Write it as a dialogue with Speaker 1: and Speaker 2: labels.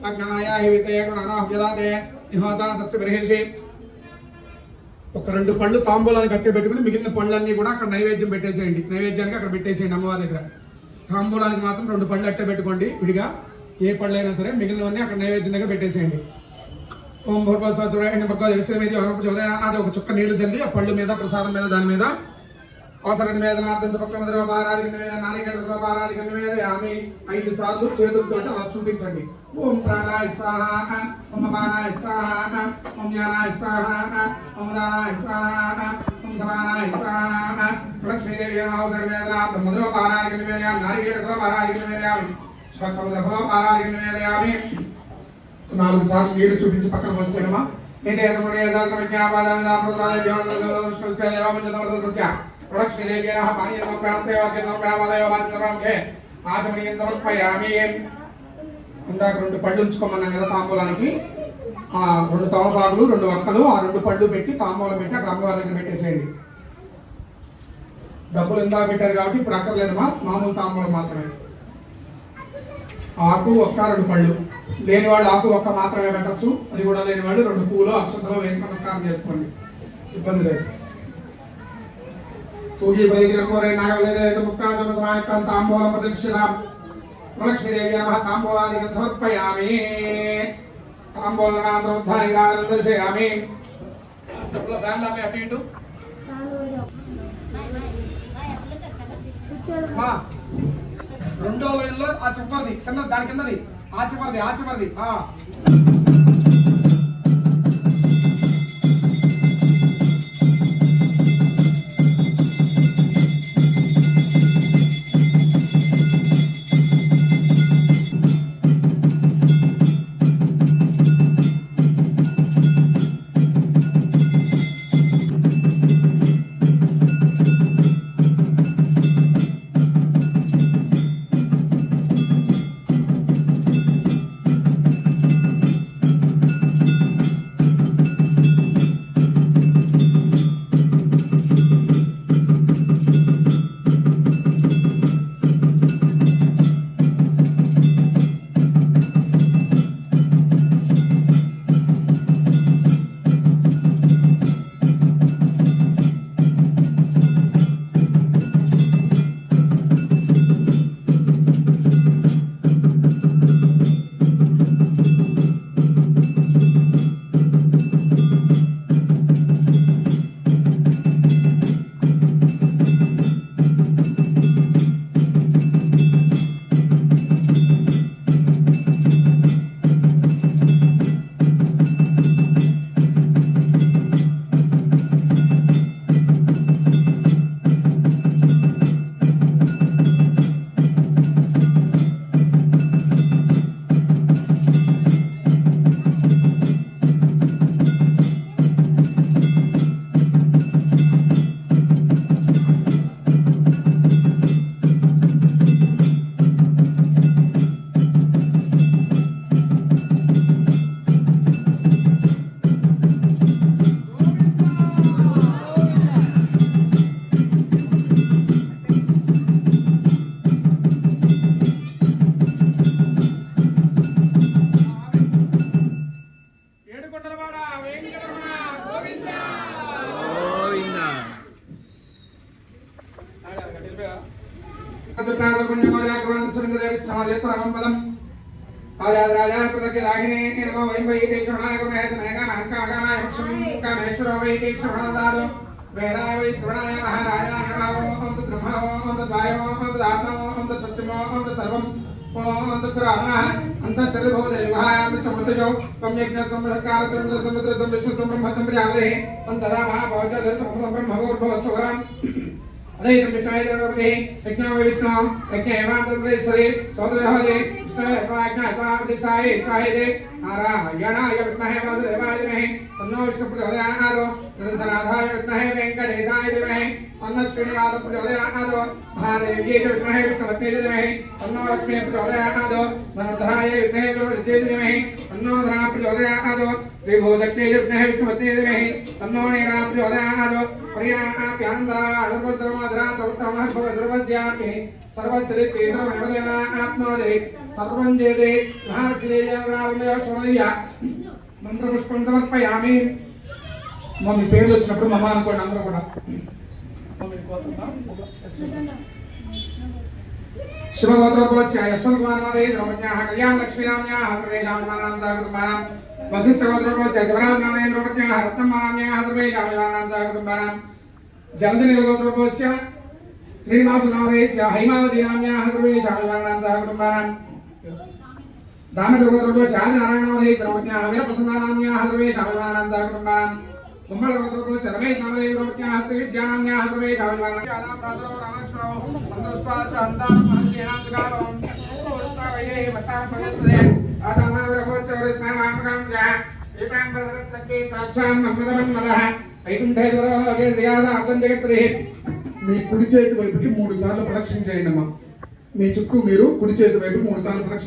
Speaker 1: అజ్ఞాయాహి వితయగుణాహ్యదాతే నిహోతా తత్స బర్హిషి. ఒక 2 పళ్ళు తాంబూలానికి కట్టి పెట్టుకుని మిగిలిన పళ్ళన్నీ కూడా అక్కడ నైవేద్యం పెట్టేసేయండి. నైవేద్యానికి అక్కడ పెట్టేసేయండి అమ్మవారి దగ్గర. తాంబూలానికి మాత్రం 2 పళ్ళు అట్టే పెట్టుకోండి విడిగా. ఏ పళ్ళైనా సరే మిగిలినవన్నీ అక్కడ నైవేద్యం దగ్గర పెట్టేసేయండి. ఓం అది ఒక చుక్క నీళ్లు చల్లి ఆ పళ్ళు మీద ప్రసాదం మీద దాని మీద అవసర నివేదనాన్ని 5 సార్లు చేతులతో అలా చూపించండి. ఓం ప్రాణాయ స్వాహ, ఓం అపానాయ స్వాహ, ఓం జ్ఞానాయ స్వాహ, ఓం దానాయ స్వాహ, ఓం సమానాయ స్వాహ. లక్ష్మీదేవి అవసర నివేదనార్థం మధురోపారాధిక నివేదయామి, నారికేళోపారాధిక నివేదయామి, స్వకమృతఫలోపారాధిక నివేదయామి. 4 సార్లు నీళ్లు చూపించి పక్కన పోసేయడమా. లక్ష్మీదేవి ఆచమనీయం సమర్పయామి. ఇందాక 2 పళ్ళు ఉంచుకోమన్నాం కదా తాంబూలానికి. ఆ 2 తమలపాకులు 2 వక్కలు ఆ 2 పళ్ళు పెట్టి తాంబూలం పెట్టి అక్కడ అమ్మవారి దగ్గర పెట్టేసేయండి. డబ్బులు ఇందాక పెట్టారు కాబట్టి ఇప్పుడు అక్కర్లేదమ్మా, మామూలు తాంబూలం మాత్రమే. ఆకు ఒక్క 2 పళ్ళు, లేని వాళ్ళు ఆకు ఒక్క మాత్రమే పెట్టచ్చు. అది కూడా లేని వాళ్ళు 2 పూలు అక్షంతలో వేసి నమస్కారం చేసుకోండి, ఇబ్బంది లేదు. తూగి బయలుదేరే నాగలేదు ముక్తాంతం తాంబూలం ప్రదక్షిణాం. లక్ష్మీదేవి నమః తాంబూలాదికం సమర్పయామి. తాంబూలనాంతరోద్ధానికారం దర్శయామి. అటు ఇటు రెండో లైన్లో ఆ చివరిది కింద, దాని కిందది ఆ చివరిది श्रीभूतक्तेजग्नः विष्णुपत्नीधीमहि तन्नो नीरा प्रचोदयात् पर्याप्यान्तरादर्भद्रमादरात्रवत्तमहर्भवद्रवस्यामि सर्वस्यदिक्ते सर्वमेवदेन आप्नोति सर्वं जेते महाक्षेयग्रावण्यश्वरय्य మంత్రపుష్పం సమర్పయామి. మమ్మీ పేర్లు వచ్చినప్పుడు మమ్మ అనుకోండి అందరూ కూడా. శివగోత్రోపస్య యశ్వంతకుమారనాథే ద్రౌపద్యాః కళ్యాణలక్ష్మీనామ్యాః సర్వేషాం విమానాం సహ కుటుంబానాం వశిష్ఠగోత్రోపస్య శివరాజనాథే ద్రౌపద్యాః రత్నమానామ్యాః సర్వేషాం విమానాం సహ కుటుంబానాం జలసనిగోత్రోపస్య శ్రీనివాసనాథేస్య హైమావతీనామ్యాః సర్వేషాం విమానాం సహ కుటుంబానాం दामगोत्रोपस्या नारायणावधे सर्वज्ञाः वीरप्रसन्नानाम्याः सर्वेषां विमानां सह कुटुम्बानां कुम्भलगोत्रोपस्य रमेशनामधे सर्वज्ञाः त्रिविद्यानाम्याः सर्वेषां विमानां प्रातरो रामकृष्णौ मन्दुष्पात्रहन्तारमहर्षेणां सुगावं पुरुस्तावये मत्तारपदस्ते आसामाविरभोच्चवरिस्मामामकां जः एकाम्बरसरस्सक्ते साक्षान् मन्मदमन्मदः వైకుంఠే దూరలోకే శ్రీయాదార్థం జగత్పదే. మీ కుడి చేతి వైపుకి 3 సార్లు ప్రదక్షిణ చేయండి అమ్మా. మీ చుట్టూ మీరు కుడి చేతి వైపు 3 సార్లు ప్రదక్షిణ